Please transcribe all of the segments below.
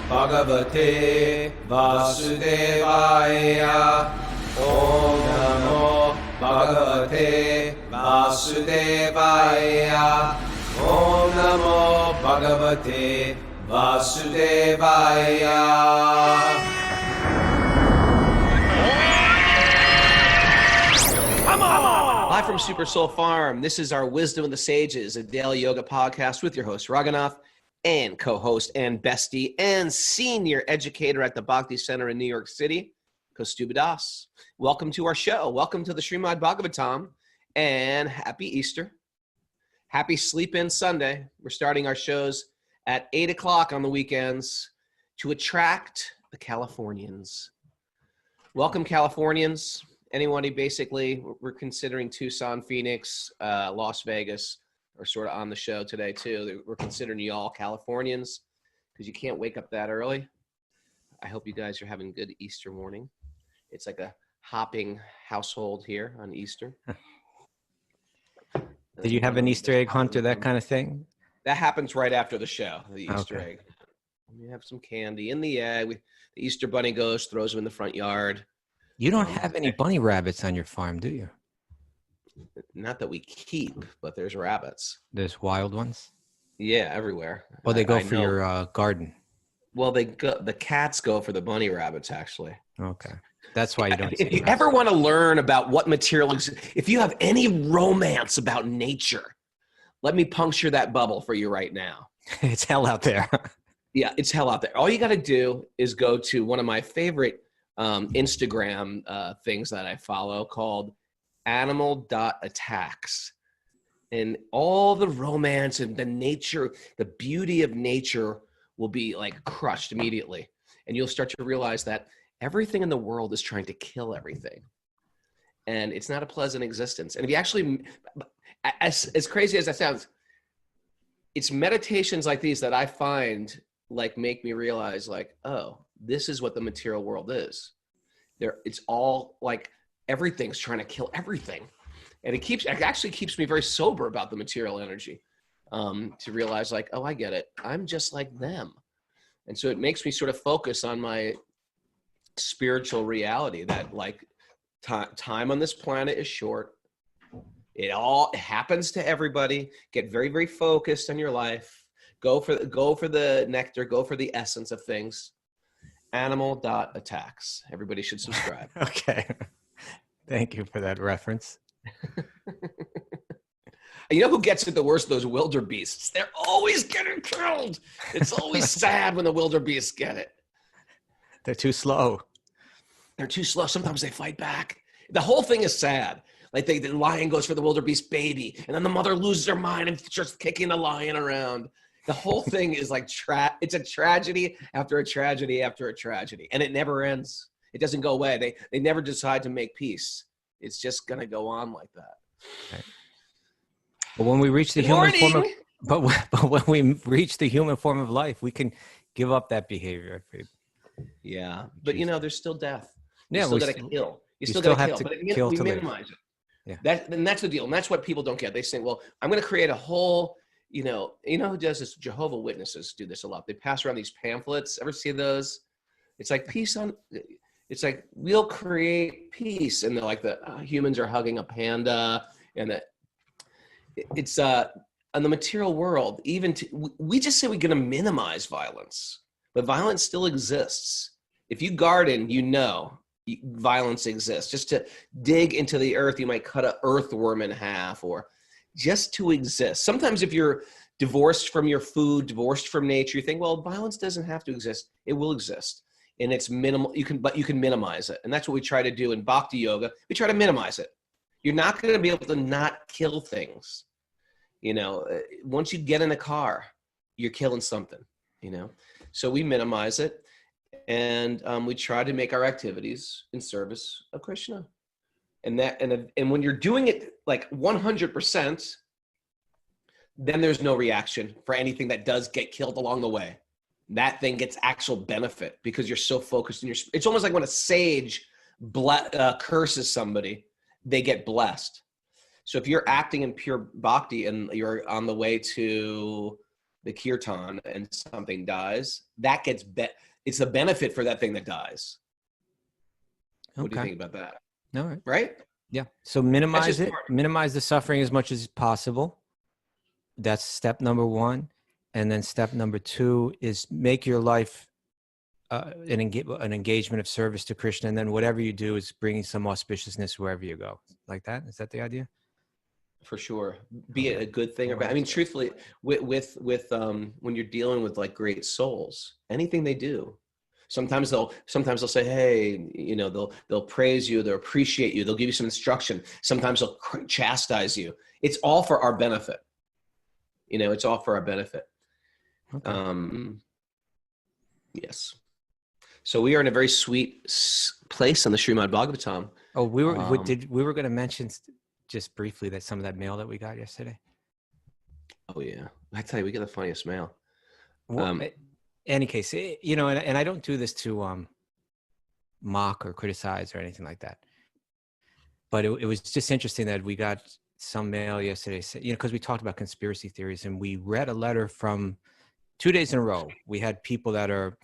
Bhagavate Vasudevaya. Om Namo Bhagavate Vasudevaya. Om Namo Bhagavate Vasudevaya. Live from Super Soul Farm, this is our Wisdom of the Sages, a daily yoga podcast with your host, Raghunath, and co-host and bestie and senior educator at the Bhakti Center in New York City, Kaustubha. Welcome to our show. Welcome to the Srimad Bhagavatam, and happy Easter. Happy Sleep-In Sunday. We're starting our shows at 8 o'clock on the weekends to attract the Californians. Welcome, Californians. Anybody, basically, we're considering Tucson, Phoenix, Las Vegas are sort of on the show today too. We're considering you all Californians because you can't wake up that early. I hope you guys are having a good Easter morning. It's like a hopping household here on Easter. Did you have an Easter egg hunt or that kind of thing? That happens right after the show, the Easter Okay. egg. We have some candy in the egg. The Easter bunny goes, throws them in the front yard. You don't have any bunny rabbits on your farm, do you? Not that we keep, but there's rabbits. There's wild ones? Yeah, everywhere. Or they go I for know. your garden? Well, the cats go for the bunny rabbits, actually. Okay. That's why you don't see If you rabbits. ever want to learn about what material exists, if you have any romance about nature, let me puncture that bubble for you right now. It's hell out there. Yeah, it's hell out there. All you got to do is go to one of my favorite Instagram things that I follow called animal.attacks. And all the romance and the nature, the beauty of nature will be like crushed immediately. And you'll start to realize that everything in the world is trying to kill everything. And it's not a pleasant existence. And if you actually, as crazy as that sounds, it's meditations like these that I find like make me realize like, oh, this is what the material world is. It's all like everything's trying to kill everything. And it actually keeps me very sober about the material energy, to realize like, oh, I get it. I'm just like them. And so it makes me sort of focus on my spiritual reality that like time on this planet is short. It happens to everybody. Get very, very focused on your life. Go for the nectar, go for the essence of things. Animal.attacks. Everybody should subscribe. Okay. Thank you for that reference. You know who gets it the worst? Those wildebeests. They're always getting killed. It's always sad when the wildebeests get it. They're too slow. They're too slow. Sometimes they fight back. The whole thing is sad. Like the lion goes for the wildebeest baby, and then the mother loses her mind and starts kicking the lion around. The whole thing is like it's a tragedy after a tragedy after a tragedy, and it never ends. It doesn't go away. They never decide to make peace. It's just gonna go on like that. Right. But when we reach the human form of, when we reach the human form of life, we can give up that behavior. Yeah, but you know, there's still death. You Yeah, still we gotta still- kill. You you still still gotta have kill. to But kill we to live. minimize it. Yeah. And that's the deal. And that's what people don't get. They think, well, I'm gonna create a whole, you know who does this? Jehovah's Witnesses do this a lot. They pass around these pamphlets. Ever see those? It's like it's like we'll create peace, and they're like humans are hugging a panda, and it's on the material world. We just say we're going to minimize violence, but violence still exists. If you garden, violence exists. Just to dig into the earth, you might cut an earthworm in half, or just to exist. Sometimes if you're divorced from your food, divorced from nature, you think, well, violence doesn't have to exist. It will exist. And it's minimal. You can minimize it. And that's what we try to do in Bhakti-yoga. We try to minimize it. You're not going to be able to not kill things. Once you get in a car, you're killing something, So we minimize it. And we try to make our activities in service of Krishna. And when you're doing it like 100%, then there's no reaction for anything that does get killed along the way. That thing gets actual benefit because you're so focused in it's almost like when a sage curses somebody, they get blessed. So if you're acting in pure bhakti and you're on the way to the kirtan, and something dies, that gets it's a benefit for that thing that dies. What do you think about that? All right. Right? Yeah. So minimize it, smart. minimize the suffering as much as possible. That's step number one. And then step number two is make your life an engagement of service to Krishna. And then whatever you do is bringing some auspiciousness wherever you go. Like that? Is that the idea? For sure. Be it a good thing or bad. I mean, truthfully, with when you're dealing with like great souls, anything they do, sometimes they'll say, hey, you know, they'll praise you, they'll appreciate you, they'll give you some instruction. Sometimes they'll chastise you. It's all for our benefit. You know, it's all for our benefit. Okay. Yes. So we are in a very sweet place on the Srimad Bhagavatam. Oh, we were going to mention just briefly that some of that mail that we got yesterday. Oh yeah, I tell you, we get the funniest mail. Well, any case, you know, and I don't do this to mock or criticize or anything like that. But it was just interesting that we got some mail yesterday, you know, because we talked about conspiracy theories, and we read a letter from 2 days in a row. We had people that are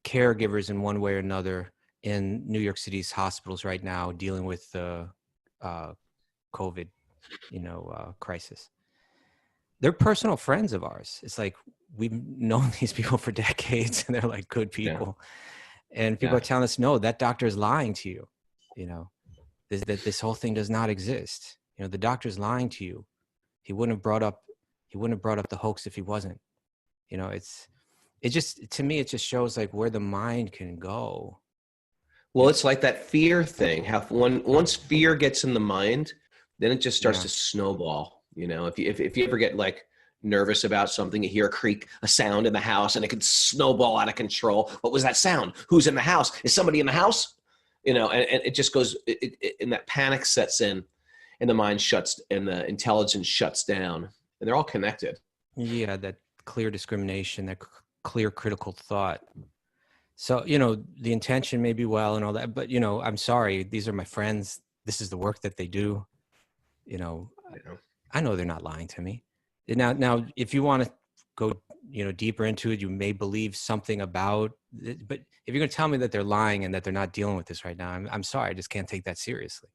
caregivers in one way or another in New York City's hospitals right now, dealing with the COVID, you know, crisis. They're personal friends of ours. It's like we've known these people for decades, and they're like good people. Yeah. And people are telling us, no, that doctor is lying to you. You know, this whole thing does not exist. You know, the doctor's lying to you. He wouldn't have brought up the hoax if he wasn't. You know, it just, to me, it just shows like where the mind can go. Well, it's like that fear thing. How once fear gets in the mind, then it just starts to snowball. You know, if you ever get like nervous about something, you hear a creak, a sound in the house, and it can snowball out of control. What was that sound? Who's in the house? Is somebody in the house? You know, and it just goes, and that panic sets in, and the mind shuts, and the intelligence shuts down, and they're all connected. Yeah, that clear discrimination, that clear critical thought. So, you know, the intention may be well and all that, but, you know, I'm sorry, these are my friends. This is the work that they do. You know, I know they're not lying to me. Now, if you want to go, you know, deeper into it, you may believe something about it, but if you're going to tell me that they're lying and that they're not dealing with this right now, I'm sorry, I just can't take that seriously.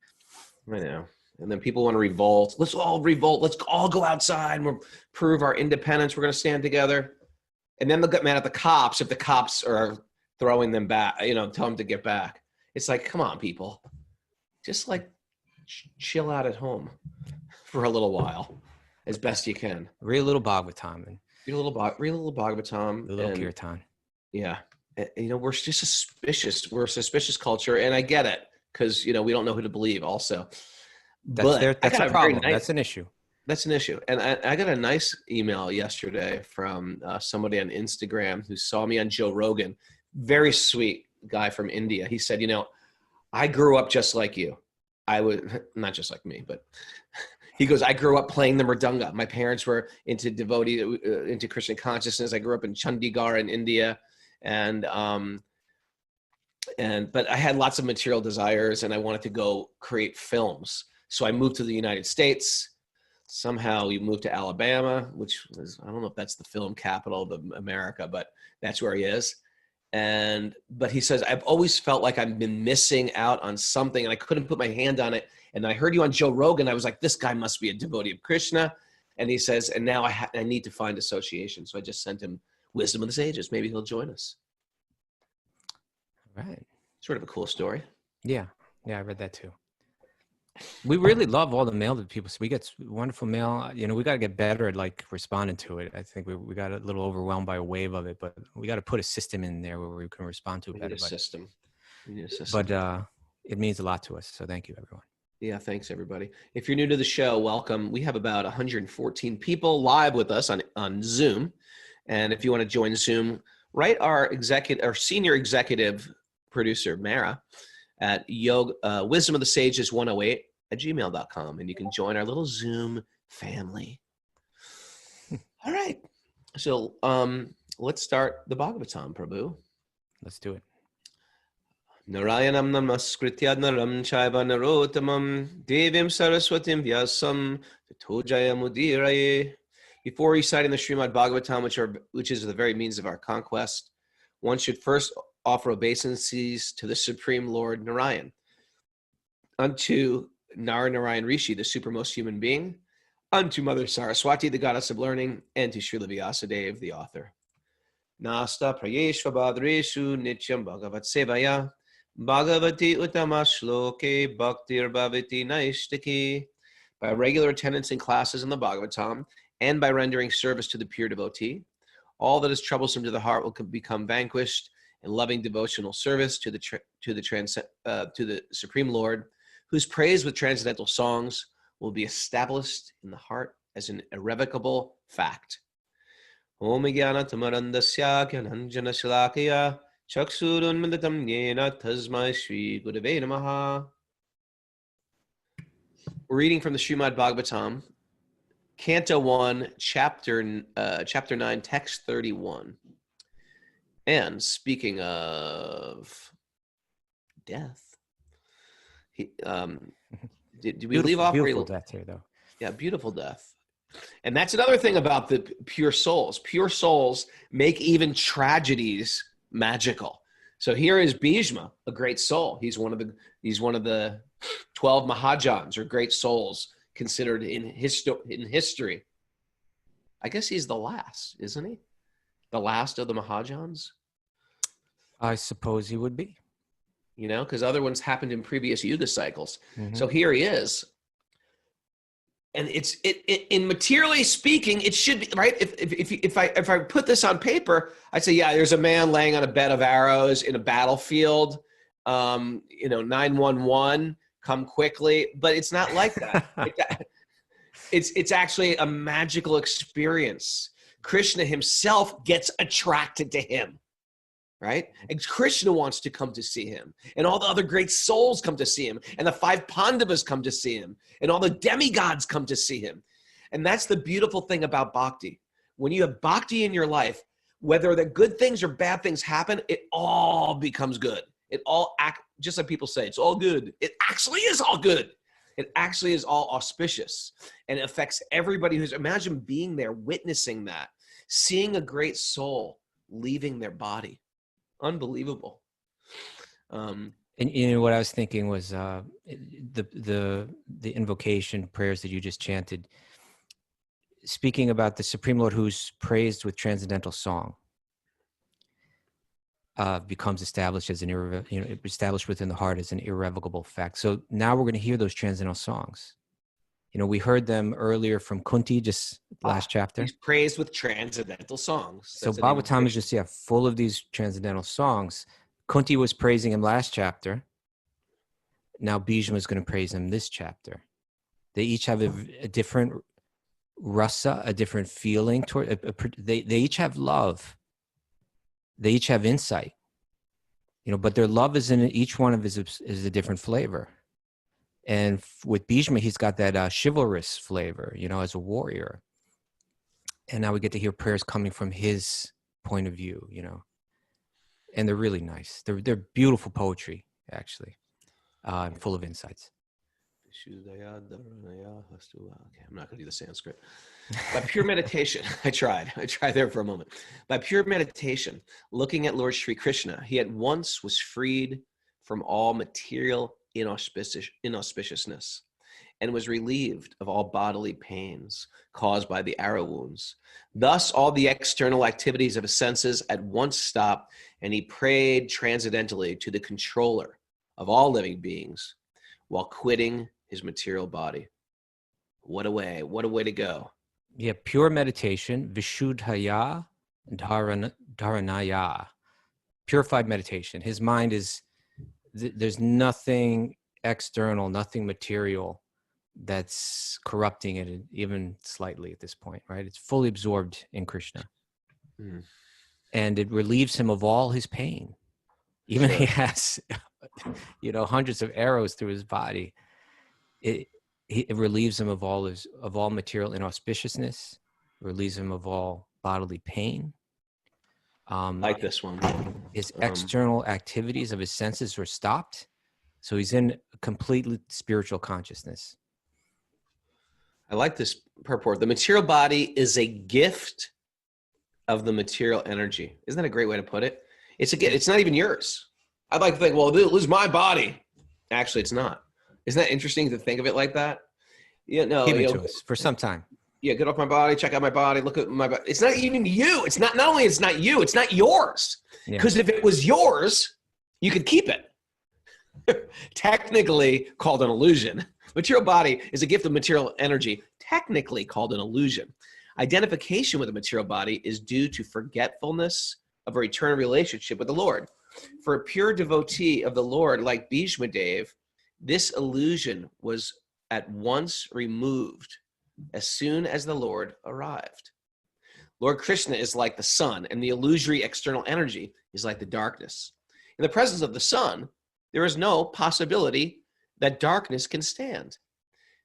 I know. And then people want to revolt. Let's all revolt. Let's all go outside and we'll prove our independence. We're going to stand together. And then they'll get mad at the cops if the cops are throwing them back, you know, tell them to get back. It's like, come on, people. Just like chill out at home for a little while as best you can. Read a little Bhagavatam. Read a little Bhagavatam. A little Kirtan. Yeah. You know, we're just suspicious. We're a suspicious culture. And I get it because, you know, we don't know who to believe also. That's a problem. That's an issue. That's an issue. And I got a nice email yesterday from somebody on Instagram who saw me on Joe Rogan. Very sweet guy from India. He said, you know, I grew up just like you. I would, not just like me, but he goes, I grew up playing the mridanga. My parents were into into Krishna consciousness. I grew up in Chandigarh in India. But I had lots of material desires and I wanted to go create films. So I moved to the United States. Somehow we moved to Alabama, which was, I don't know if that's the film capital of America, but that's where he is. But he says, I've always felt like I've been missing out on something and I couldn't put my hand on it. And I heard you on Joe Rogan. I was like, this guy must be a devotee of Krishna. And he says, and now I need to find association. So I just sent him Wisdom of the Sages. Maybe he'll join us. Right. Sort of a cool story. Yeah. Yeah, I read that too. We really love all the mail that people, so we get wonderful mail. You know, we got to get better at like responding to it. I think we got a little overwhelmed by a wave of it, but we got to put a system in there where we can respond to it better. We need a system. But it means a lot to us. So thank you, everyone. Yeah, thanks everybody. If you're new to the show, welcome. We have about 114 people live with us on Zoom. And if you want to join Zoom, write our senior executive producer, Mara, at Wisdom of the Sages 108 at gmail.com. And you can join our little Zoom family. All right. So let's start the Bhagavatam, Prabhu. Let's do it. Narayanam namaskritya naram chaiva narotamam devim saraswatim vyasam tato jayamudiraye Before reciting the Srimad Bhagavatam, which is the very means of our conquest, one should first offer obeisances to the Supreme Lord Narayan, unto Narayan Rishi, the supermost human being, unto Mother Saraswati, the goddess of learning, and to Srila Vyasadeva, the author. Nasta prayeshva badreshu nityam bhagavat sevaya bhagavati uttama shloke bhaktir bhavati naishtaki. By regular attendance in classes in the Bhagavatam and by rendering service to the pure devotee, all that is troublesome to the heart will become vanquished in loving devotional service to the Supreme Lord, whose praise with transcendental songs will be established in the heart as an irrevocable fact. Om Jnana Tamarandasya Gyananjana Shalakaya Chaksurunmilitam Yena Tasmai Shri Gurave Namaha. We're reading from the Srimad Bhagavatam, Canto 1, Chapter 9, Text 31. And speaking of death, did we leave off? Beautiful death here, though. Yeah, beautiful death. And that's another thing about the pure souls. Pure souls make even tragedies magical. So here is Bhishma, a great soul. He's one of the 12 Mahajans, or great souls, considered in history. I guess he's the last, isn't he? The last of the Mahajans? I suppose he would be. You know, because other ones happened in previous Yuga cycles. Mm-hmm. So here he is. And in materially speaking, it should be right. If I put this on paper, I'd say, yeah, there's a man laying on a bed of arrows in a battlefield. 911, come quickly. But it's not like that. It's actually a magical experience. Krishna himself gets attracted to him, right? And Krishna wants to come to see him. And all the other great souls come to see him. And the 5 Pandavas come to see him. And all the demigods come to see him. And that's the beautiful thing about bhakti. When you have bhakti in your life, whether the good things or bad things happen, it all becomes good. It all just like people say, it's all good. It actually is all good. It actually is all auspicious. And it affects everybody who's, imagine being there, witnessing that, seeing a great soul leaving their body. Unbelievable. And you know what I was thinking was the invocation prayers that you just chanted, speaking about the Supreme Lord who's praised with transcendental song, becomes established as established within the heart as an irrevocable fact. So now we're going to hear those transcendental songs. You know, we heard them earlier from Kunti, just last chapter. He's praised with transcendental songs. So Bhagavatam is just full of these transcendental songs. Kunti was praising him last chapter. Now Bhishma is going to praise him this chapter. They each have a different rasa, a different feeling toward. They each have love. They each have insight. You know, but their love is in each one of is a different flavor. And with Bhishma, he's got that chivalrous flavor, you know, as a warrior. And now we get to hear prayers coming from his point of view, you know. And they're really nice. They're beautiful poetry, actually, and full of insights. Okay, I'm not going to do the Sanskrit. By pure meditation, I tried there for a moment. By pure meditation, looking at Lord Sri Krishna, he at once was freed from all material inauspiciousness and was relieved of all bodily pains caused by the arrow wounds. Thus, all the external activities of his senses at once stopped, and he prayed transcendentally to the controller of all living beings while quitting his material body. What a way to go. Yeah, pure meditation, vishuddhaya dharanaya, purified meditation. His mind is, there's nothing external, nothing material that's corrupting it even slightly at this point, right? It's fully absorbed in Krishna. Mm. And it relieves him of all his pain. Even he has, hundreds of arrows through his body. It relieves him of all material inauspiciousness, relieves him of all bodily pain. Like this one. His external activities of his senses were stopped. So he's in completely spiritual consciousness. I like this purport. The material body is a gift of the material energy. Isn't that a great way to put it? It's a gift. It's not even yours. I'd like to think, well, this is my body. Actually, it's not. Isn't that interesting to think of it like that? Yeah, no. Give it to us for some time. Yeah, get off my body, check out my body, look at my body. It's not even you. It's not only it's not you, it's not yours. Because if it was yours, you could keep it. Technically called an illusion. Material body is a gift of material energy, technically called an illusion. Identification with the material body is due to forgetfulness of our eternal relationship with the Lord. For a pure devotee of the Lord like Bhishma Dev, this illusion was at once removed as soon as the Lord arrived. Lord Krishna is like the sun, and the illusory external energy is like the darkness. In the presence of the sun, there is no possibility that darkness can stand.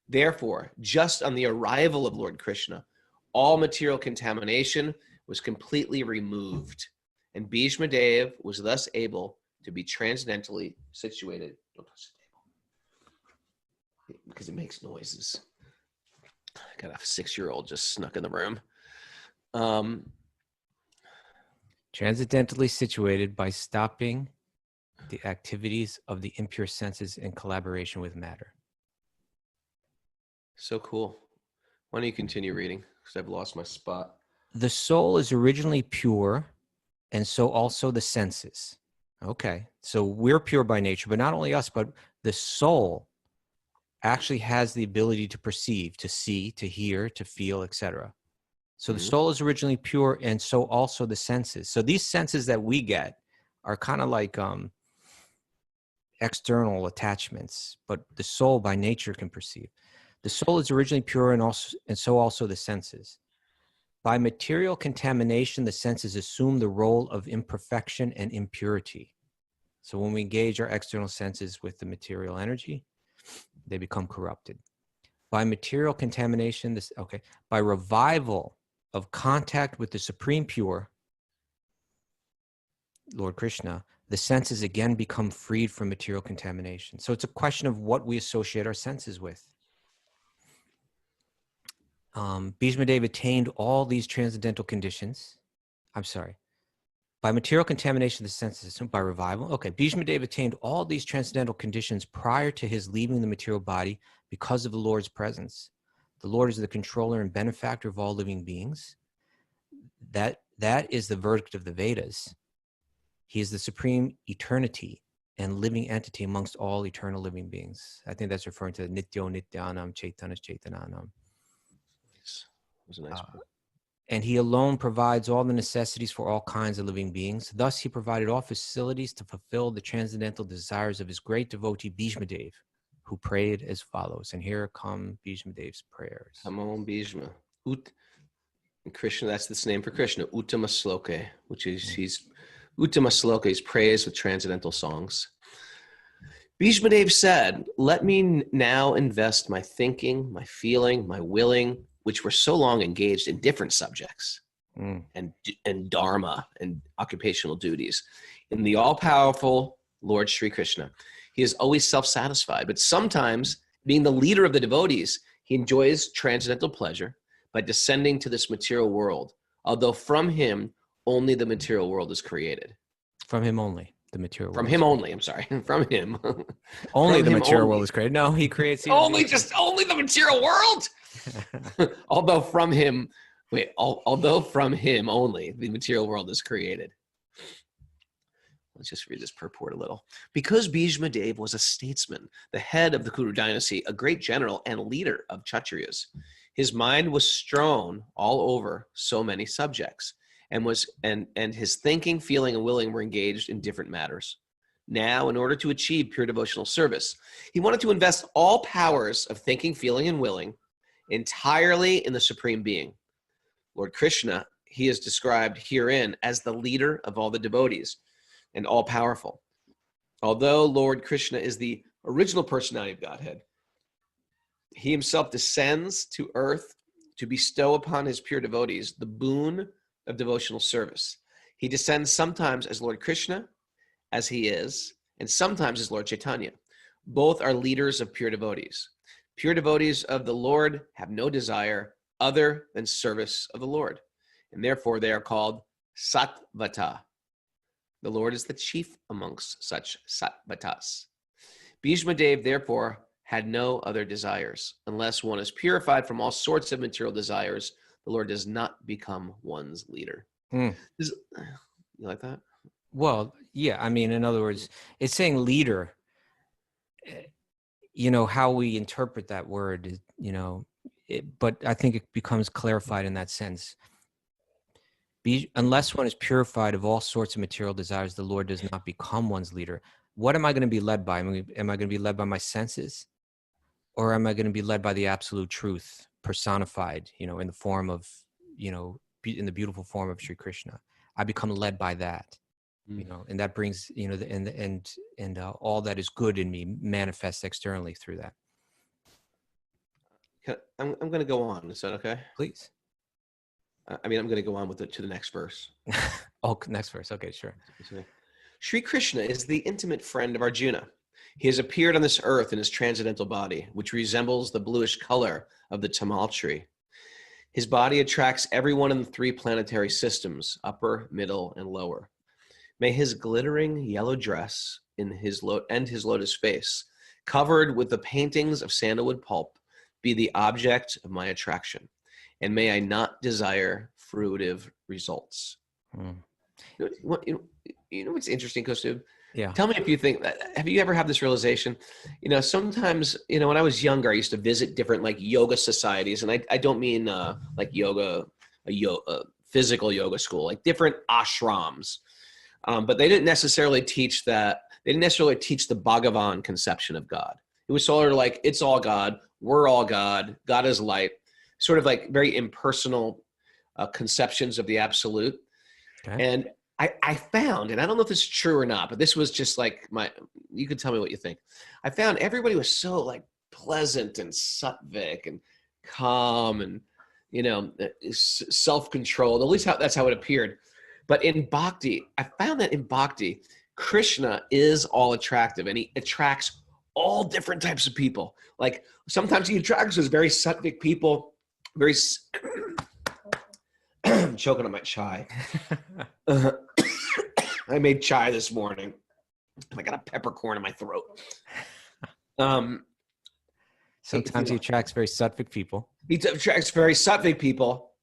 Therefore, just on the arrival of Lord Krishna, all material contamination was completely removed, and Bhishma Dev was thus able to be transcendently situated. Don't touch the table, because it makes noises. I got a 6-year-old just snuck in the room. Transcendently situated by stopping the activities of the impure senses in collaboration with matter. So cool. Why don't you continue reading? Because I've lost my spot. The soul is originally pure, and so also the senses. Okay, so we're pure by nature, but not only us, but the soul actually has the ability to perceive, to see, to hear, to feel, etc. So the soul is originally pure, and so also the senses. So these senses that we get are kind of like external attachments, but the soul by nature can perceive. The soul is originally pure, and so also the senses. By material contamination, the senses assume the role of imperfection and impurity. So when we engage our external senses with the material energy, they become corrupted. By material contamination, by revival of contact with the Supreme Pure, Lord Krishna, the senses again become freed from material contamination. So it's a question of what we associate our senses with. Bhishma Dev attained all these transcendental conditions. By material contamination, the senses, by revival. Okay, Bhishma Dev attained all these transcendental conditions prior to his leaving the material body because of the Lord's presence. The Lord is the controller and benefactor of all living beings. That is the verdict of the Vedas. He is the supreme eternity and living entity amongst all eternal living beings. I think that's referring to Nityo Nityanam Chaitanya Chaitananam. It was a nice book. And he alone provides all the necessities for all kinds of living beings. Thus, he provided all facilities to fulfill the transcendental desires of his great devotee, Bhishma Dev, who prayed as follows. And here come Bhishma Dev's prayers. Come on, Bhishma. Krishna, that's the name for Krishna, Ultima Sloka, which is, Ultima Sloka is praise with transcendental songs. Bhishma Dev said, let me now invest my thinking, my feeling, my willing, which were so long engaged in different subjects and dharma and occupational duties, in the all-powerful Lord Sri Krishna. He is always self-satisfied, but sometimes, being the leader of the devotees, he enjoys transcendental pleasure by descending to this material world, although from him, only the material world is created. From him only, the material world. From him only, I'm sorry. From him. Only From the him material only. world is created. No, he creates... only the material world? Although from him only, the material world is created. Let's just read this purport a little. Because Bhishma Dev was a statesman, the head of the Kuru dynasty, a great general and leader of Kshatriyas, his mind was strewn all over so many subjects, and his thinking, feeling, and willing were engaged in different matters. Now, in order to achieve pure devotional service, he wanted to invest all powers of thinking, feeling, and willing entirely in the Supreme Being. Lord Krishna, he is described herein as the leader of all the devotees and all-powerful. Although Lord Krishna is the original personality of Godhead, he himself descends to earth to bestow upon his pure devotees the boon of devotional service. He descends sometimes as Lord Krishna, as he is, and sometimes as Lord Chaitanya. Both are leaders of pure devotees. Pure devotees of the Lord have no desire other than service of the Lord, and therefore they are called sattvata. The Lord is the chief amongst such sattvatas. Bhishma Dev, therefore, had no other desires. Unless one is purified from all sorts of material desires, the Lord does not become one's leader. You like that? Well, yeah. I mean, in other words, it's saying leader. You know, how we interpret that word is, you know, but I think it becomes clarified in that sense. Unless one is purified of all sorts of material desires, the Lord does not become one's leader. What am I going to be led by? Am I going to be led by my senses? Or am I going to be led by the absolute truth personified, you know, in the form of, you know, in the beautiful form of Sri Krishna? I become led by that, you know, and that brings, you know, and all that is good in me manifests externally through that. I'm going to go on. Is that okay? Please. I mean, I'm going to go on with it to the next verse. Oh, next verse. Okay, sure. Sri Krishna is the intimate friend of Arjuna. He has appeared on this earth in his transcendental body, which resembles the bluish color of the tamal tree. His body attracts everyone in the 3 planetary systems, upper, middle, and lower. May his glittering yellow dress and his lotus face, covered with the paintings of sandalwood pulp, be the object of my attraction. And may I not desire fruitive results. You know what's interesting, Kaustubha? Yeah. Tell me if you think that, have you ever had this realization? You know, sometimes, you know, when I was younger, I used to visit different like yoga societies. And I don't mean like yoga, a physical yoga school, like different ashrams. But they didn't necessarily teach that. They didn't necessarily teach the Bhagavan conception of God. It was sort of like, it's all God. We're all God. God is light. Sort of like very impersonal conceptions of the absolute. Okay. And I found, and I don't know if this is true or not, but this was just like you can tell me what you think. I found everybody was so like pleasant and sattvic and calm and, you know, self-controlled. At least that's how it appeared. But in Bhakti, I found that in Bhakti, Krishna is all attractive and he attracts all different types of people. Like sometimes he attracts those very sattvic people, very I'm choking on my chai. I made chai this morning and I got a peppercorn in my throat. Sometimes he attracts very sattvic people. He attracts very sattvic people.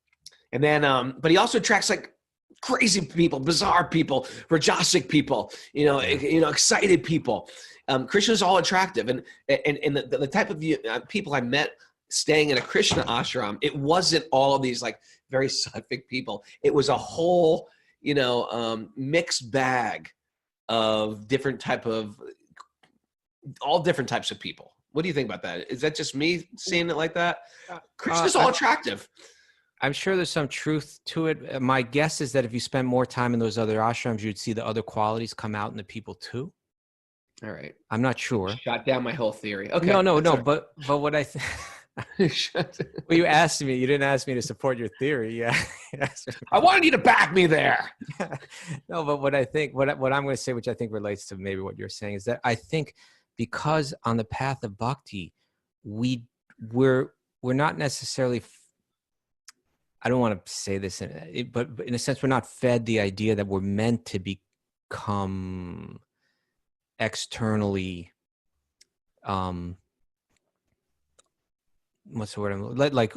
And then, but he also attracts like crazy people, bizarre people, rajasic people, you know, excited people. Krishna's all attractive. And the type of people I met staying in a Krishna ashram, it wasn't all of these like very sattvic people. It was a whole, you know, mixed bag of all different types of people. What do you think about that? Is that just me seeing it like that? Krishna's all attractive. I'm sure there's some truth to it. My guess is that if you spend more time in those other ashrams, you'd see the other qualities come out in the people too. All right. I'm not sure. Shot down my whole theory. Okay. No. Right. But what I think. Well, you asked me. You didn't ask me to support your theory. Yeah. I wanted you to back me there. No, but what I think, what I'm going to say, which I think relates to maybe what you're saying, is that I think because on the path of bhakti, we're not necessarily. I don't want to say this, but in a sense, we're not fed the idea that we're meant to become externally. What's the word? Like,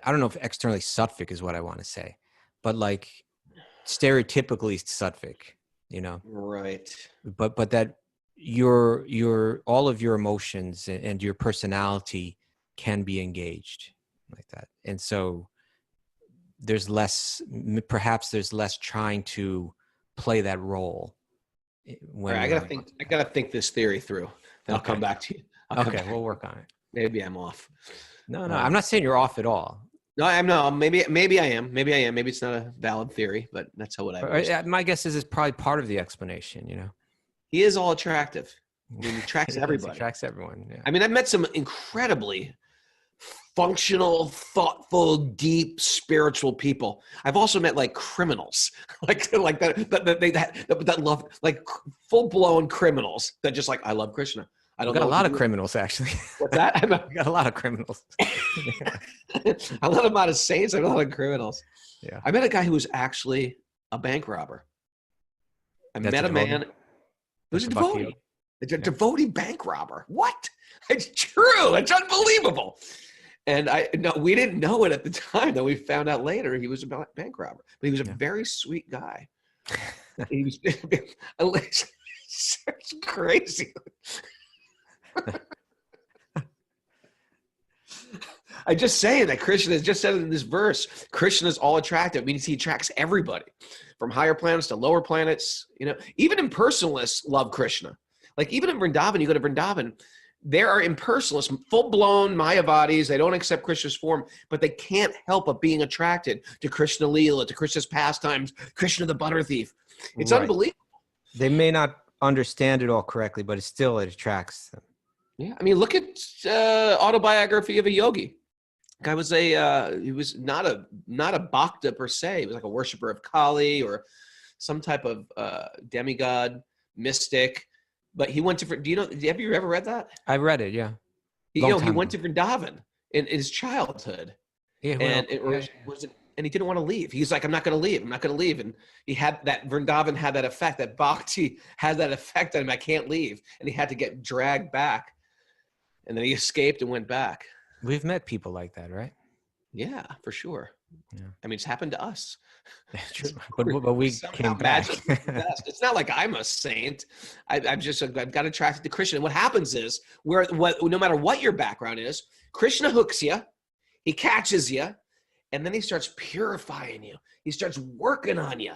I don't know if externally sattvic is what I want to say, but like stereotypically sattvic, you know? Right. But that your all of your emotions and your personality can be engaged like that. And so perhaps there's less trying to play that role. When right, I gotta think this theory through. Then I'll come back to you. Okay, we'll work on it. Maybe I'm off. No, I'm not saying you're off at all. No, I'm not. Maybe I am. Maybe it's not a valid theory, but that's how my guess is it's probably part of the explanation, you know. He is all attractive. I mean, he attracts everybody. He attracts everyone, yeah. I mean, I've met some incredibly functional, thoughtful, deep, spiritual people. I've also met like criminals, like that love, like full-blown criminals that just like, I love Krishna. I We don't got know a what lot to of do. criminals, actually. What's that? We got a lot of criminals. I love a lot of saints. I know a lot of criminals. Yeah. I met a guy who was actually a bank robber. I That's met a a man devotee? who's That's a a devotee. Bhakti-yogi? A devotee bank robber. What? It's true. It's unbelievable. And we didn't know it at the time. Though we found out later he was a bank robber. But he was a very sweet guy. He was it's crazy. I just say that Krishna has just said in this verse, Krishna is all attractive. It means he attracts everybody from higher planets to lower planets. Even impersonalists love Krishna. Like even in Vrindavan, you go to Vrindavan, there are impersonalists, full-blown Mayavadis. They don't accept Krishna's form, but they can't help but being attracted to Krishna Leela, to Krishna's pastimes, Krishna the butter thief. It's unbelievable. They may not understand it all correctly, but it attracts them. Yeah, I mean, look at Autobiography of a Yogi. Guy was he was not a bhakta per se. He was like a worshiper of Kali or some type of demigod, mystic. But he went to, have you ever read that? I read it, yeah. He went to Vrindavan in his childhood. Yeah, And and he didn't want to leave. He's like, I'm not going to leave. I'm not going to leave. And he had that, Vrindavan had that effect, that bhakti had that effect on him. I can't leave. And he had to get dragged back. And then he escaped and went back. We've met people like that, right? Yeah, for sure. Yeah. I mean, it's happened to us. True. But we came back. It's not like I'm a saint. I've got attracted to Krishna. And what happens is, no matter what your background is, Krishna hooks you, he catches you, and then he starts purifying you. He starts working on you.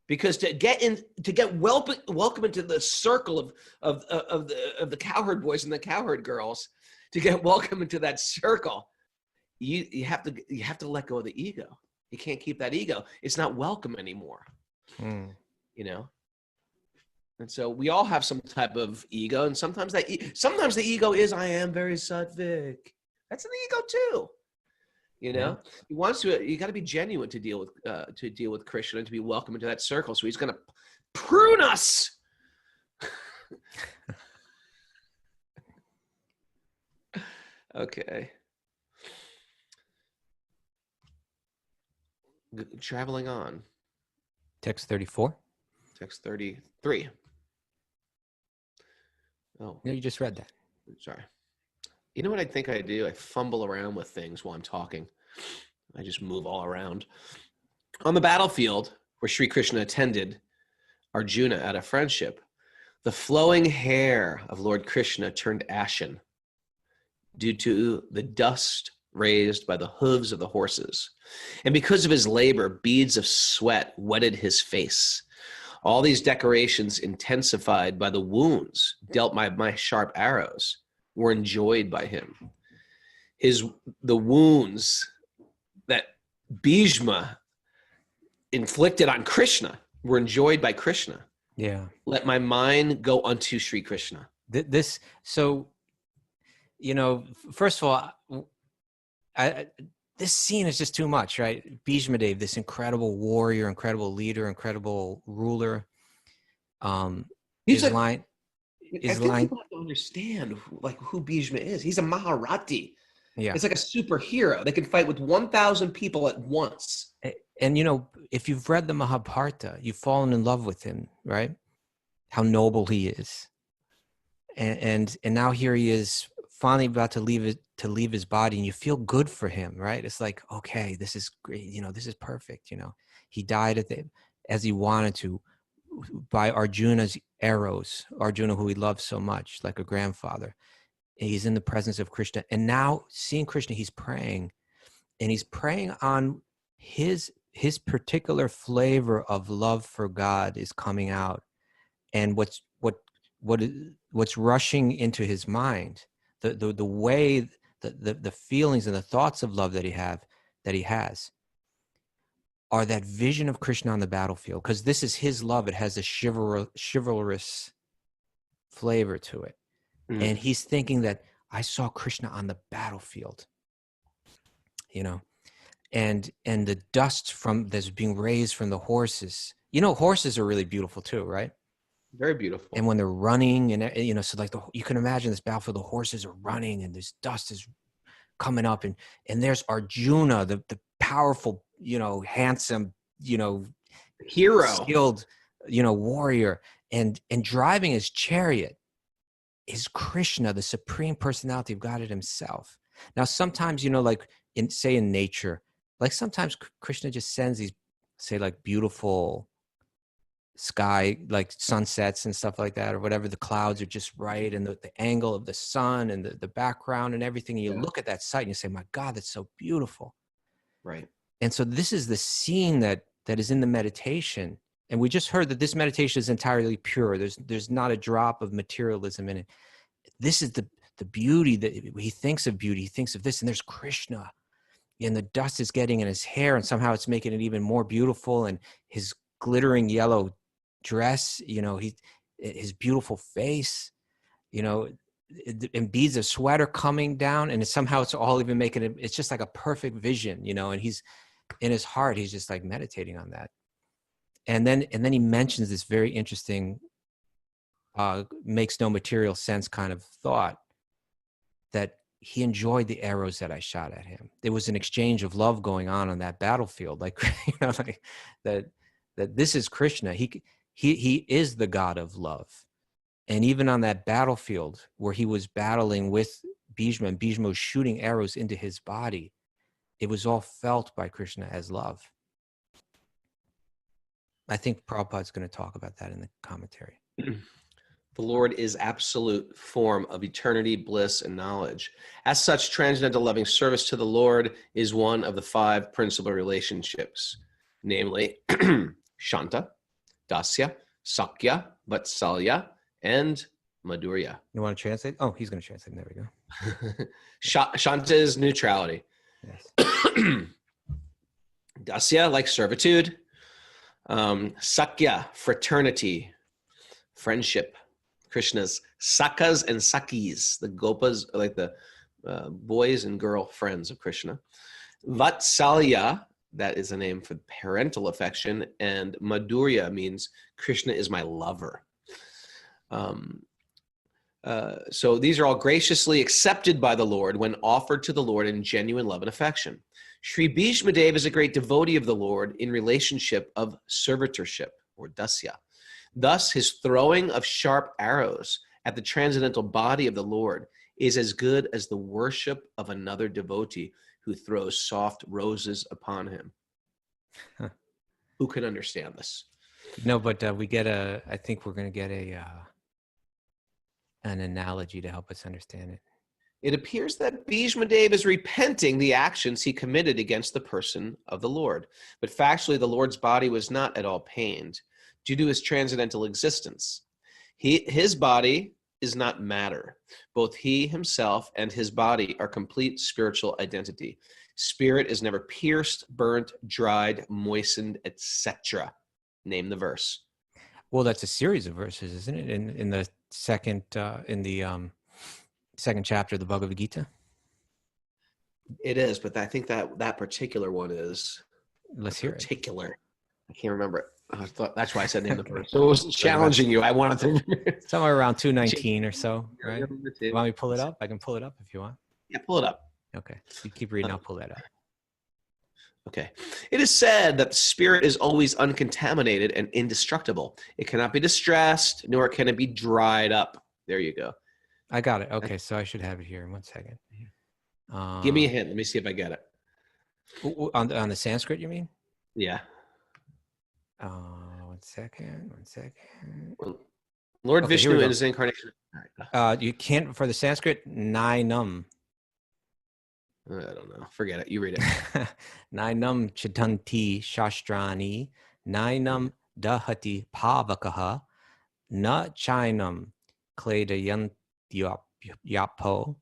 Because to get welcome into the circle of the cowherd boys and the cowherd girls, to get welcome into that circle, you have to let go of the ego. You can't keep that ego. It's not welcome anymore. And so we all have some type of ego, and sometimes the ego is, I am very sattvic. That's an ego too. He wants to. You got to be genuine to deal with Krishna and to be welcome into that circle. So he's going to prune us. Okay. Traveling on. Text 34. Text 33. Oh, No, you just read that. sorry. You know what I think I do? I fumble around with things while I'm talking. I just move all around. On the battlefield where Sri Krishna attended Arjuna out of friendship, the flowing hair of Lord Krishna turned ashen due to the dust raised by the hooves of the horses. And because of his labor, beads of sweat wetted his face. All these decorations, intensified by the wounds dealt by my sharp arrows, were enjoyed by him. The wounds that Bhishma inflicted on Krishna were enjoyed by Krishna. Yeah. Let my mind go unto Sri Krishna. First of all, this scene is just too much, right? Bhishma Dev, this incredible warrior, incredible leader, incredible ruler. He's his a- line. I think people have to understand who Bhishma is. He's a Maharati. Yeah. It's like a superhero. They can fight with 1,000 people at once. And if you've read the Mahabharata, you've fallen in love with him, right? How noble he is. And now here he is finally about to leave his body, and you feel good for him, right? It's like, okay, this is great. This is perfect. He died as he wanted to by Arjuna's arrows, Arjuna, who he loved so much, like a grandfather. And he's in the presence of Krishna. And now seeing Krishna, he's praying, and he's praying on his particular flavor of love for God is coming out. And what's rushing into his mind, the way, the feelings and the thoughts of love that he has are that vision of Krishna on the battlefield, because this is his love. It has a chivalrous flavor to it. And he's thinking that I saw Krishna on the battlefield, and the dust that's being raised from the horses. Horses are really beautiful too, right? Very beautiful. And when they're running, and you know, so like you can imagine this battlefield, the horses are running, and this dust is coming up, and there's Arjuna, the powerful, you know, handsome, you know, Hero. skilled, you know, warrior, and driving his chariot is Krishna, the supreme personality of God himself. Now, sometimes, you know, like in nature, like sometimes Krishna just sends these, say, like beautiful sky, like sunsets and stuff like that, or whatever. The clouds are just right, and the angle of the sun and the background and everything. And you look at that sight and you say, my God, that's so beautiful. Right. And so this is the scene that is in the meditation. And we just heard that this meditation is entirely pure. There's not a drop of materialism in it. This is the beauty that he thinks of beauty. He thinks of this, and there's Krishna, and the dust is getting in his hair, and somehow it's making it even more beautiful. And his glittering yellow dress, you know, his beautiful face, you know, and beads of sweat are coming down, and somehow it's all even making it. It's just like a perfect vision, you know. And he's in his heart, he's just like meditating on that. And then he mentions this very interesting, makes no material sense kind of thought, that he enjoyed the arrows that I shot at him. There was an exchange of love going on that battlefield, like, you know, like that this is Krishna. He is the God of love. And even on that battlefield where he was battling with Bhishma, and Bhishma was shooting arrows into his body, it was all felt by Krishna as love. I think Prabhupada's going to talk about that in the commentary. The Lord is absolute form of eternity, bliss, and knowledge. As such, transcendental loving service to the Lord is one of the 5 principal relationships, namely Shanta, Dasya, Sakya, Vatsalya, and Madhurya. You want to translate? Oh, he's going to translate. There we go. Shanta is neutrality. Yes. Dasya, like servitude. Sakya, fraternity, friendship. Krishna's Sakas and Sakis, the Gopas, like the boys and girl friends of Krishna. Vatsalya, that is a name for parental affection, and Madhurya means Krishna is my lover. So these are all graciously accepted by the Lord when offered to the Lord in genuine love and affection. Sri Bhishma Dev is a great devotee of the Lord in relationship of servitorship, or dasya. Thus, his throwing of sharp arrows at the transcendental body of the Lord is as good as the worship of another devotee who throws soft roses upon him. Huh. Who can understand this? No, but I think we're going to get an analogy to help us understand it. It appears that Bhishma Dev is repenting the actions he committed against the person of the Lord. But factually, the Lord's body was not at all pained due to his transcendental existence. His body is not matter. Both he himself and his body are complete spiritual identity. Spirit is never pierced, burnt, dried, moistened, etc. Name the verse. Well, that's a series of verses, isn't it? In the second second chapter of the Bhagavad Gita. It is, but I think that particular one is. Let's hear it. Particular. I can't remember it. I thought that's why I said name the verse. So it wasn't challenging you. I wanted to. Somewhere around 219 or so, right? You You want me to pull it up? I can pull it up if you want. Yeah, pull it up. Okay. You keep reading. I'll pull that up. Okay. It is said that the spirit is always uncontaminated and indestructible. It cannot be distressed, nor can it be dried up. There you go. I got it. Okay, so I should have it here in 1 second. Give me a hint. Let me see if I get it. On the Sanskrit, you mean? Yeah. 1 second. 1 second. Well, Lord Okay, here Vishnu we go. in his incarnation. All right. You can't, for the Sanskrit, nainam. I don't know. Forget it. You read it. Nainam chitanti shastrani, nainam dahati pavakaha, na chainam kledayantyappo,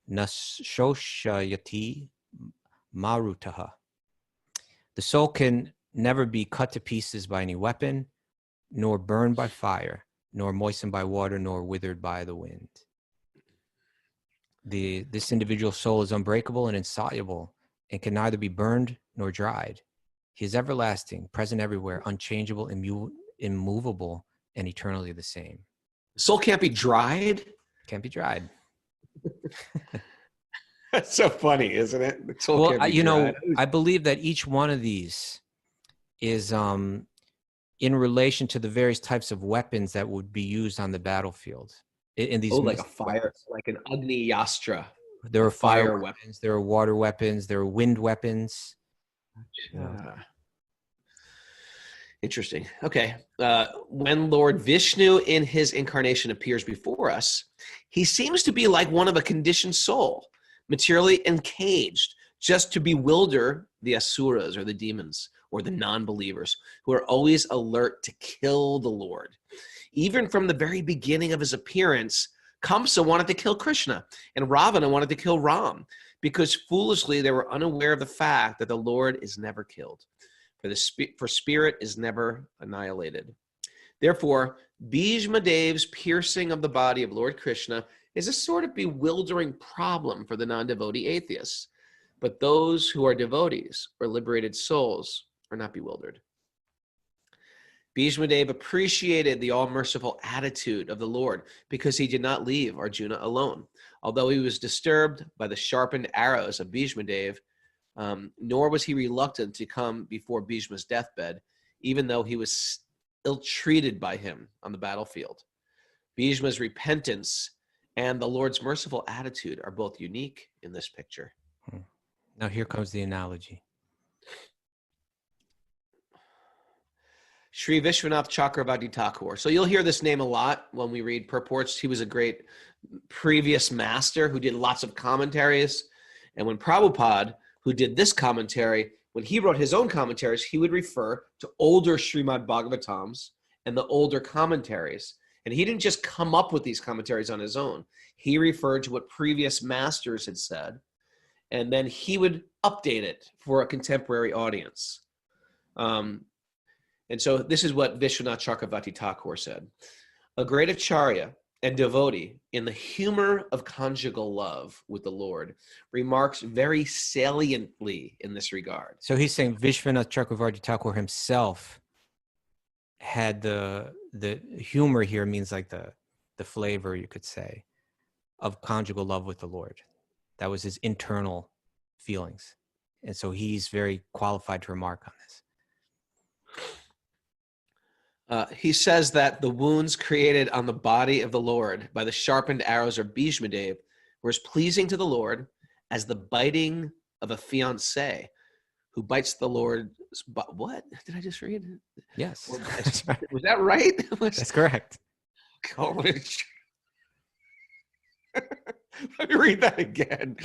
na shoshayati marutaha. The soul can never be cut to pieces by any weapon, nor burned by fire, nor moistened by water, nor withered by the wind. This individual soul is unbreakable and insoluble and can neither be burned nor dried. He is everlasting, present everywhere, unchangeable, immovable, and eternally the same. Soul can't be dried. Can't be dried. That's so funny, isn't it? The soul Well, can't be you know, dried. I believe that each one of these is in relation to the various types of weapons that would be used on the battlefield. In these, like a mystic fire, weapons. like an Agni Yastra. There are fire fire weapons, there are water weapons, there are wind weapons. You know. Interesting. Okay. When Lord Vishnu in his incarnation appears before us, he seems to be like one of a conditioned soul, materially encaged, just to bewilder the asuras or the demons or the non-believers who are always alert to kill the Lord. Even from the very beginning of his appearance, Kamsa wanted to kill Krishna and Ravana wanted to kill Ram because foolishly they were unaware of the fact that the Lord is never killed. For spirit is never annihilated. Therefore, Bhishma Dev's piercing of the body of Lord Krishna is a sort of bewildering problem for the non-devotee atheists. But those who are devotees or liberated souls are not bewildered. Bhishma Dev appreciated the all-merciful attitude of the Lord because he did not leave Arjuna alone. Although he was disturbed by the sharpened arrows of Bhishma Dev, nor was he reluctant to come before Bhishma's deathbed, even though he was ill-treated by him on the battlefield. Bhishma's repentance and the Lord's merciful attitude are both unique in this picture. Now here comes the analogy. Sri Vishwanath Chakravarti Thakur. So you'll hear this name a lot when we read purports. He was a great previous master who did lots of commentaries. And when Prabhupada, who did this commentary, when he wrote his own commentaries, he would refer to older Srimad Bhagavatams and the older commentaries. And he didn't just come up with these commentaries on his own. He referred to what previous masters had said, and then he would update it for a contemporary audience. And so this is what Vishwanath Chakravarti Thakur said. A great acharya and devotee in the humor of conjugal love with the Lord remarks very saliently in this regard. So he's saying Vishwanath Chakravarti Thakur himself had the humor here, means like the flavor, you could say, of conjugal love with the Lord. That was his internal feelings. And so he's very qualified to remark on this. He says that the wounds created on the body of the Lord by the sharpened arrows of Bhishma Dev were as pleasing to the Lord as the biting of a fiancé who bites the Lord's what? Did I just read? Yes. Was that right? That's correct. College. Let me read that again.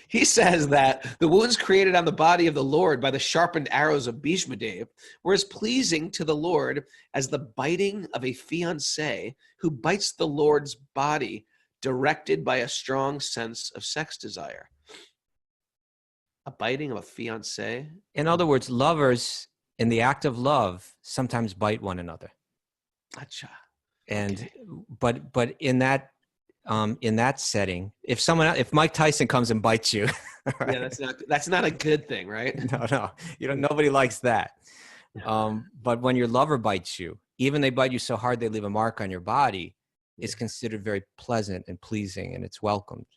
He says that the wounds created on the body of the Lord by the sharpened arrows of Bhishma Dev were as pleasing to the Lord as the biting of a fiancé who bites the Lord's body, directed by a strong sense of sex desire. A biting of a fiancé? In other words, lovers in the act of love sometimes bite one another. Gotcha. And okay. but in that setting, if Mike Tyson comes and bites you, right? Yeah, that's not a good thing, right? No, nobody likes that. But when your lover bites you, even they bite you so hard they leave a mark on your body, it's considered very pleasant and pleasing, and it's welcomed,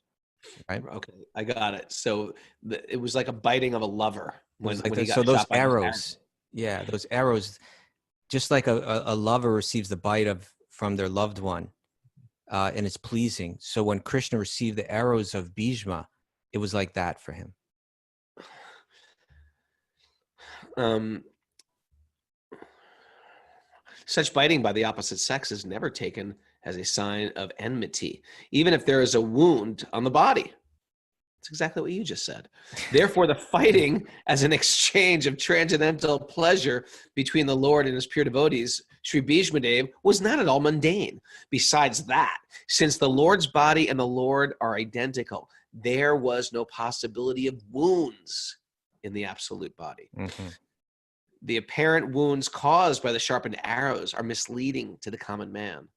right? Okay, I got it. So it was like a biting of a lover when he got so those shot by arrows, those arrows, just like a lover receives the bite from their loved one. And it's pleasing. So when Krishna received the arrows of Bhishma, it was like that for him. Such biting by the opposite sex is never taken as a sign of enmity, even if there is a wound on the body. That's exactly what you just said. Therefore, the fighting as an exchange of transcendental pleasure between the Lord and his pure devotees, Sri Bhishma Dev, was not at all mundane. Besides that, since the Lord's body and the Lord are identical, there was no possibility of wounds in the absolute body. Mm-hmm. The apparent wounds caused by the sharpened arrows are misleading to the common man.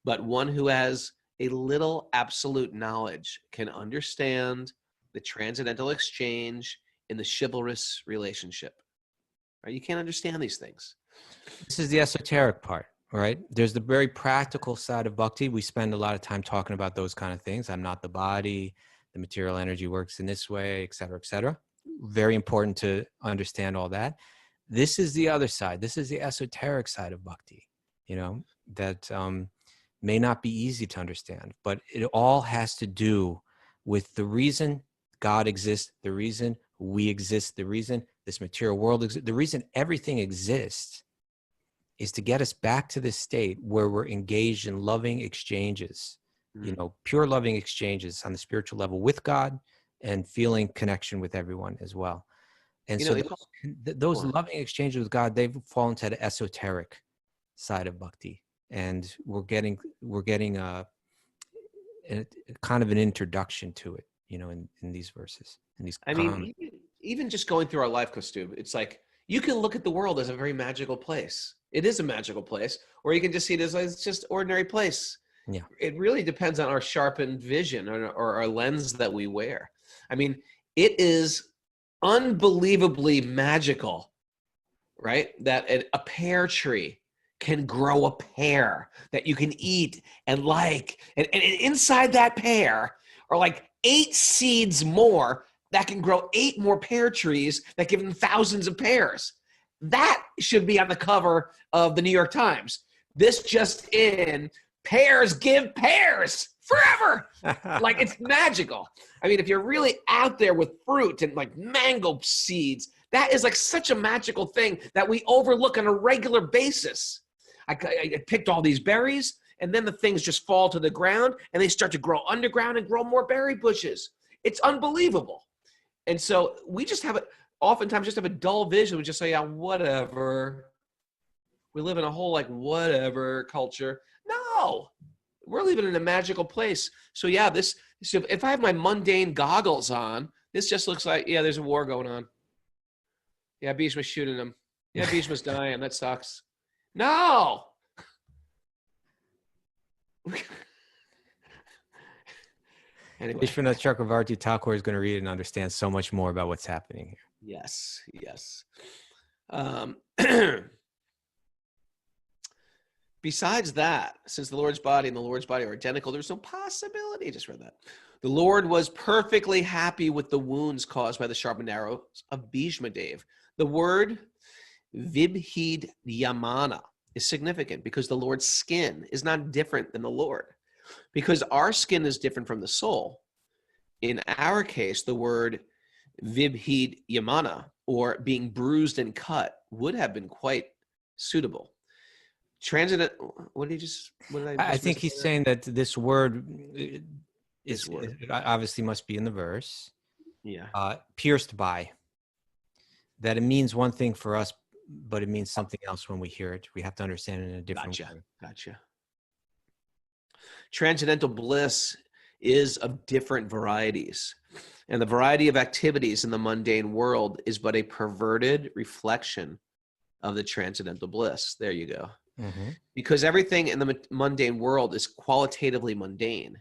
But one who has a little absolute knowledge can understand the transcendental exchange in the chivalrous relationship. Right? You can't understand these things. This is the esoteric part, right? There's the very practical side of bhakti. We spend a lot of time talking about those kind of things. I'm not the body. The material energy works in this way, et cetera, et cetera. Very important to understand all that. This is the other side. This is the esoteric side of bhakti, you know, that may not be easy to understand, but it all has to do with the reason God exists, the reason we exist, the reason this material world exists, the reason everything exists is to get us back to this state where we're engaged in loving exchanges, you know, pure loving exchanges on the spiritual level with God and feeling connection with everyone as well. And You so know, those loving exchanges with God, they've fallen to the esoteric side of bhakti. And we're getting a kind of an introduction to it, you know, in these verses, in these I mean, even just going through our life, Kaustubha, it's like you can look at the world as a very magical place. It is a magical place, or you can just see it as it's just ordinary place. Yeah. It really depends on our sharpened vision or our lens that we wear. I mean, it is unbelievably magical, right? That a pear tree can grow a pear that you can eat and like. And inside that pear are like 8 seeds more that can grow 8 more pear trees that give them thousands of pears. That should be on the cover of the New York Times. This just in, pears give pears forever. Like, it's magical. I mean, if you're really out there with fruit and like mango seeds, that is like such a magical thing that we overlook on a regular basis. I picked all these berries, and then the things just fall to the ground, and they start to grow underground and grow more berry bushes. It's unbelievable. And so we just have oftentimes just have a dull vision. We just say, yeah, whatever. We live in a whole like whatever culture. No, we're living in a magical place. So yeah, so if I have my mundane goggles on, this just looks like, yeah, there's a war going on. Yeah, Bhishma's shooting him. Yeah, Bhishma's dying. That sucks. No. Anyway. Vishwanath Chakravarti Thakur is going to read it and understand so much more about what's happening here. Yes, yes. Besides that, since the Lord's body and the Lord's body are identical, there's no possibility. I just read that. The Lord was perfectly happy with the wounds caused by the sharpened arrows of Bhishma Dev. The word Vahid Yamana is significant because the Lord's skin is not different than the Lord. Because our skin is different from the soul. In our case, the word Vahid Yamana, or being bruised and cut, would have been quite suitable. Transit. I think he's saying that this word obviously must be in the verse. Yeah. Pierced by. That it means one thing for us, but it means something else when we hear it. We have to understand it in a different way. Gotcha. Transcendental bliss is of different varieties. And the variety of activities in the mundane world is but a perverted reflection of the transcendental bliss. There you go. Mm-hmm. Because everything in the mundane world is qualitatively mundane.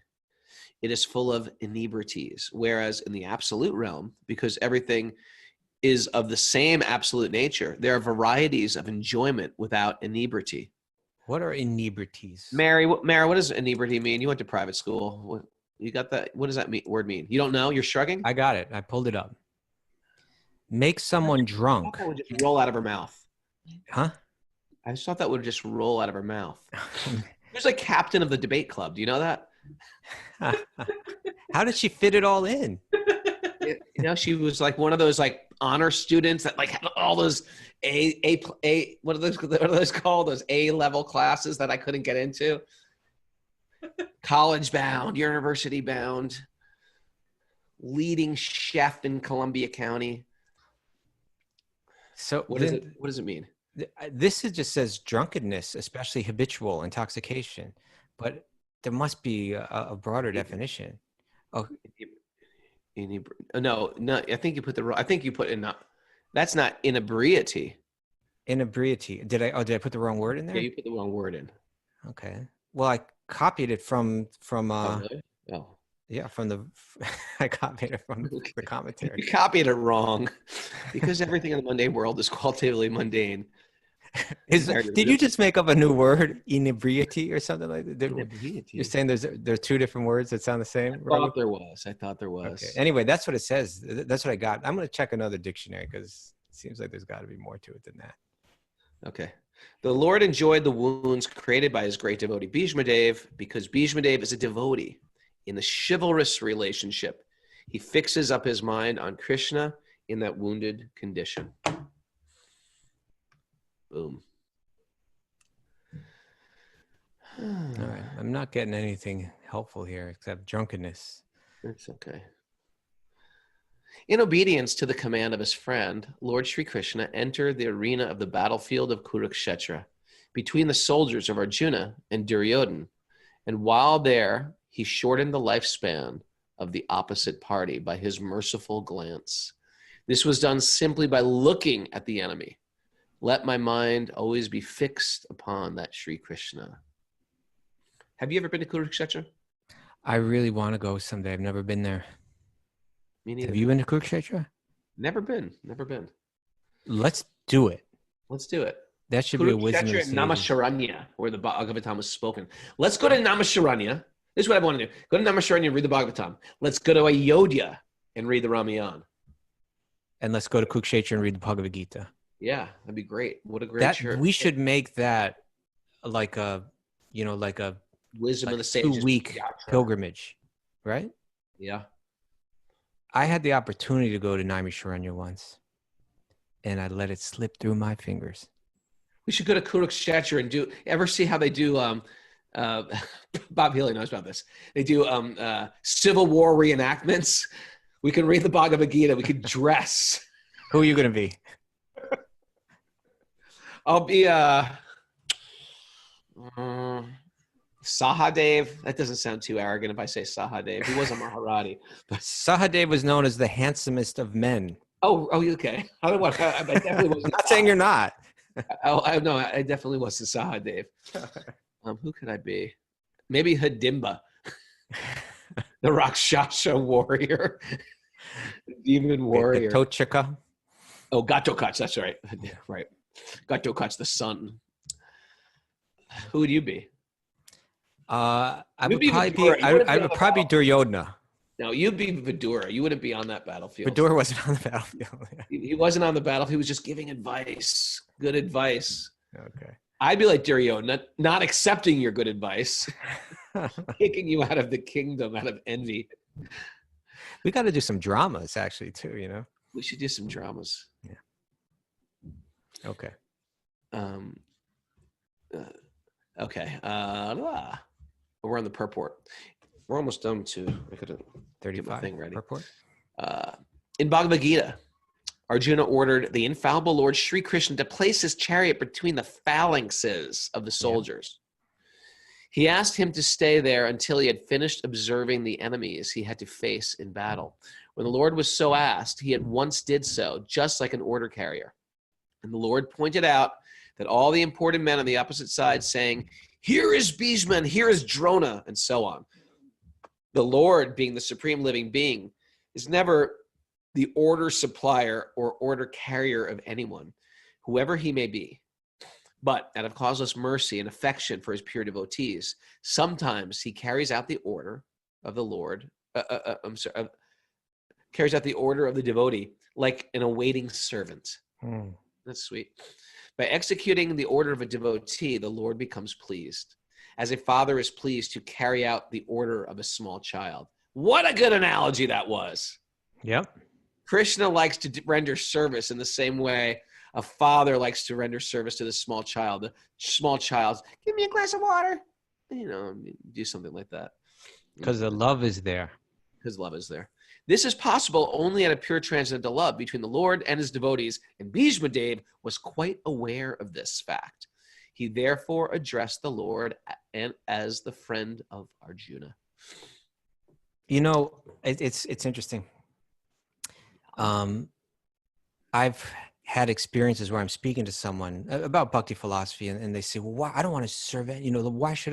It is full of inebrities. Whereas in the absolute realm, because everything is of the same absolute nature, there are varieties of enjoyment without inebriety. What are inebrities? Mary, what does inebriety mean? You went to private school. You got that? What does that word mean? You don't know? You're shrugging? I got it. I pulled it up. Make someone drunk. I thought that would just roll out of her mouth. Huh? I just thought that would just roll out of her mouth. There's like captain of the debate club. Do you know that? How did she fit it all in? You know, she was like one of those like honor students that like had all those what are those called? Those A-level classes that I couldn't get into. College bound, university bound, leading chef in Columbia County. So what does it mean? This just says drunkenness, especially habitual intoxication, but there must be a broader definition. Oh, no. I think you put in. That's not inebriety. Inebriety. Did I put the wrong word in there? Yeah, you put the wrong word in. Okay. Well, I copied it from. Oh, really? Oh. Yeah, I copied it from the commentary. You copied it wrong, because everything in the mundane world is qualitatively mundane. Did you just make up a new word, inebriety or something like that? You're saying there are two different words that sound the same? I thought there was. Okay. Anyway, that's what it says. That's what I got. I'm going to check another dictionary because it seems like there's got to be more to it than that. Okay. The Lord enjoyed the wounds created by his great devotee Bhishma Dev because Bhishma Dev is a devotee in the chivalrous relationship. He fixes up his mind on Krishna in that wounded condition. Boom. All right. I'm not getting anything helpful here except drunkenness. It's okay. In obedience to the command of his friend, Lord Sri Krishna entered the arena of the battlefield of Kuruksetra between the soldiers of Arjuna and Duryodhana. And while there, he shortened the lifespan of the opposite party by his merciful glance. This was done simply by looking at the enemy. Let my mind always be fixed upon that Sri Krishna. Have you ever been to Kuruksetra? I really want to go someday. I've never been there. Me neither. Have you been to Kuruksetra? Never been. Let's do it. Let's do it. That should be a wisdom. Kurukshetra and Namasharanya, where the Bhagavatam was spoken. Let's go to Namasharanya. This is what I want to do. Go to Namasharanya and read the Bhagavatam. Let's go to Ayodhya and read the Ramayana. And let's go to Kurukshetra and read the Bhagavad Gita. Yeah, that'd be great. What a great church. We should make that like a wisdom of the sages 2-week pilgrimage, right? Yeah. I had the opportunity to go to Naimisharanya once, and I let it slip through my fingers. We should go to Kuruksetra and ever see how they do, Bob Healy knows about this. They do Civil War reenactments. We can read the Bhagavad Gita. We could dress. Who are you going to be? I'll be Sahadev. That doesn't sound too arrogant if I say Sahadev. He was a Maharati. Sahadev was known as the handsomest of men. Oh, okay. I definitely wasn't. Not saying you're not. No, I definitely wasn't Sahadev. Who could I be? Maybe Hidimba, the Rakshasa warrior, demon warrior. Gatochika. Oh, Gatokach. That's right. Right. Gatokach, the sun. Who would you be? I would probably be Duryodhana. No, you'd be Vidura. You wouldn't be on that battlefield. Vidura wasn't on the battlefield. He wasn't on the battlefield. He was just giving advice. Good advice. Okay. I'd be like Duryodhana, not accepting your good advice, kicking you out of the kingdom out of envy. We got to do some dramas, actually, too, you know? We should do some dramas. Yeah. Okay. Okay. We're on the purport. We're almost done too. I could have 35 thing ready. Purport. In Bhagavad Gita, Arjuna ordered the infallible Lord Sri Krishna to place his chariot between the phalanxes of the soldiers. He asked him to stay there until he had finished observing the enemies he had to face in battle. When the Lord was so asked, he at once did so, just like an order carrier. And the Lord pointed out that all the important men on the opposite side saying, "Here is Bhishma, and here is Drona," and so on. The Lord, being the supreme living being, is never the order supplier or order carrier of anyone, whoever he may be. But out of causeless mercy and affection for his pure devotees, sometimes he carries out the order of the Lord, carries out the order of the devotee like an awaiting servant. That's sweet. By executing the order of a devotee, the Lord becomes pleased, as a father is pleased to carry out the order of a small child. What a good analogy that was. Yep. Krishna likes to render service in the same way a father likes to render service to the small child. The small child, give me a glass of water. You know, do something like that. Because the love is there. His love is there. This is possible only at a pure transcendental love between the Lord and his devotees, and Bhishma Dev was quite aware of this fact. He therefore addressed the Lord and as the friend of Arjuna. You know, it's interesting. I've had experiences where I'm speaking to someone about bhakti philosophy, and they say, "Well, why I don't want to serve it. You know, why should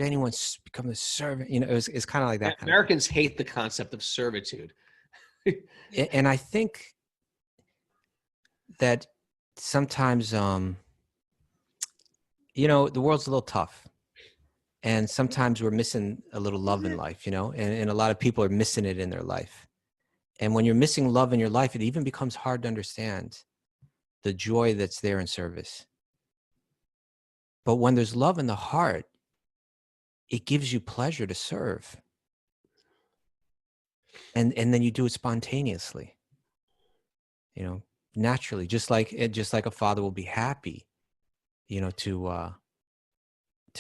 anyone become a servant?" You know, it's kind of like that. Americans hate the concept of servitude. And I think that sometimes, you know, the world's a little tough. And sometimes we're missing a little love in life, you know, and a lot of people are missing it in their life. And when you're missing love in your life, it even becomes hard to understand the joy that's there in service. But when there's love in the heart, it gives you pleasure to serve. And then you do it spontaneously, you know, naturally, just like a father will be happy, you know, to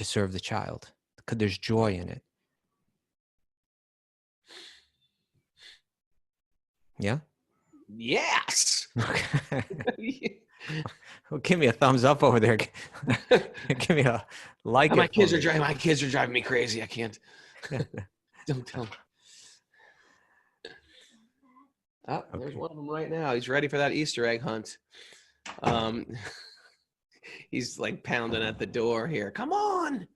serve the child, because there's joy in it. Yeah. Yes. Okay. Well, give me a thumbs up over there. Give me a like. My kids are driving me crazy. I can't. Don't tell them. Oh, there's one of them right now. He's ready for that Easter egg hunt. He's like pounding at the door here. Come on.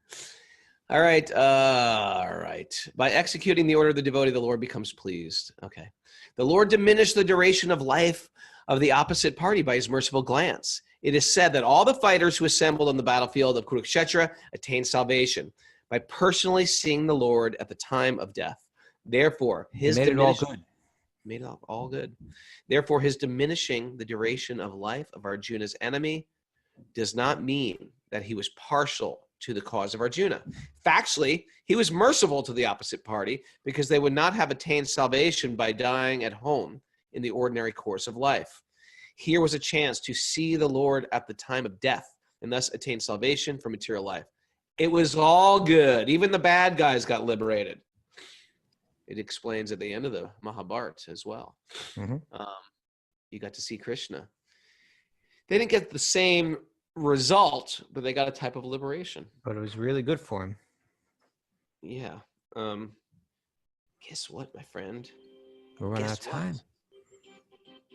All right. All right. By executing the order of the devotee, the Lord becomes pleased. Okay. The Lord diminished the duration of life of the opposite party by his merciful glance. It is said that all the fighters who assembled on the battlefield of Kuruksetra attained salvation by personally seeing the Lord at the time of death. Therefore, his made it all good. Made it all good. Therefore, his diminishing the duration of life of Arjuna's enemy does not mean that he was partial to the cause of Arjuna. Factually, he was merciful to the opposite party because they would not have attained salvation by dying at home in the ordinary course of life. Here was a chance to see the Lord at the time of death and thus attain salvation from material life. It was all good. Even the bad guys got liberated. It explains at the end of the Mahabharata as well. Mm-hmm. You got to see Krishna. They didn't get the same result, but they got a type of liberation. But it was really good for him. Yeah. Guess what, my friend? We're running out of time.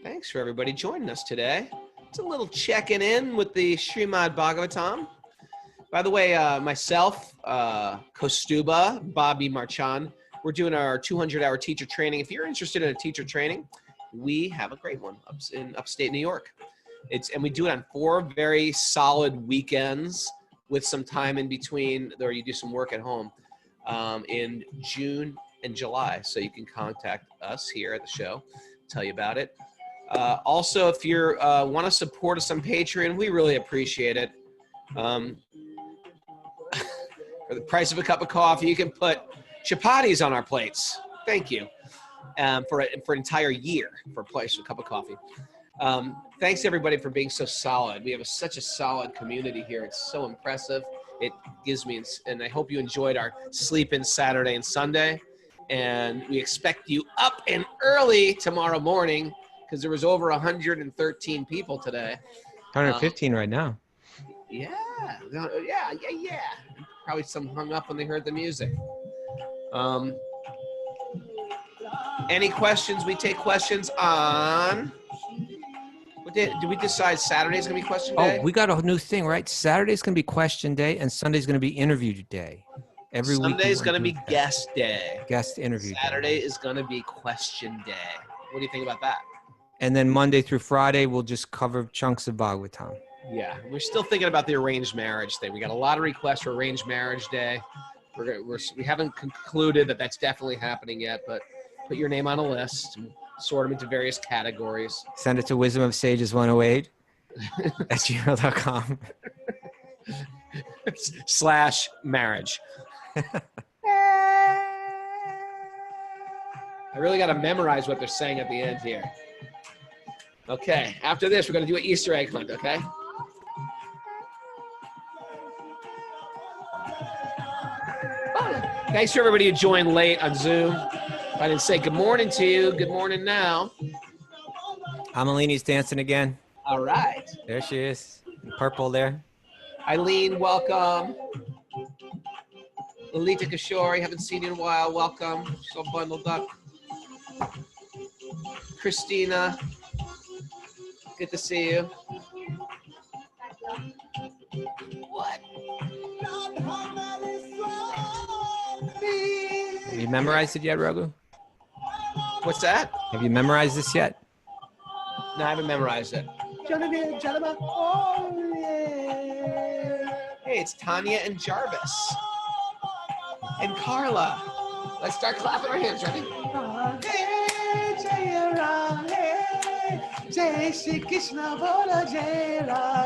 Thanks for everybody joining us today. It's a little checking in with the Srimad Bhagavatam. By the way, myself, Kaustubha, Bobby Marchand, we're doing our 200-hour teacher training. If you're interested in a teacher training, we have a great one in upstate New York. And we do it on 4 very solid weekends with some time in between, or you do some work at home in June and July. So you can contact us here at the show, tell you about it. Also, if you want to support us on Patreon, we really appreciate it. For the price of a cup of coffee, you can put chapatis on our plates. Thank you. For an entire year for a price of a cup of coffee. Thanks everybody for being so solid. We have such a solid community here. It's so impressive. It gives me, and I hope you enjoyed our sleep-in Saturday and Sunday. And we expect you up and early tomorrow morning because there was over 113 people today. 115 right now. Yeah. Probably some hung up when they heard the music. Any questions? We take questions on. Did we decide Saturday's gonna be question day? Oh, we got a new thing, right? Saturday's gonna be question day, and Sunday's gonna be interview day. Every week. Sunday's gonna be guest day. Guest interview. Saturday is gonna be question day. What do you think about that? And then Monday through Friday, we'll just cover chunks of Bhagavatam. Yeah, we're still thinking about the arranged marriage thing. We got a lot of requests for arranged marriage day. We haven't concluded that that's definitely happening yet, but put your name on a list and sort them into various categories. Send it to wisdomofsages108 at gmail.com. /marriage. I really got to memorize what they're saying at the end here. Okay, after this, we're going to do an Easter egg hunt, okay? Thanks for everybody who joined late on Zoom. I didn't say good morning to you. Good morning now. Amalini's dancing again. All right. There she is. In purple there. Eileen, welcome. Lalita Kishore, haven't seen you in a while. Welcome. She's all bundled up. Christina, good to see you. What? Have you memorized it yet, Raghu? What's that? Have you memorized this yet? No, I haven't memorized it. Genevieve, Jennifer. Oh, yeah. Hey, it's Tanya and Jarvis. And Carla. Let's start clapping our hands. Ready? Hey, Jai Ram, hey. Jai Shri Krishna, Bolo Jai Ram.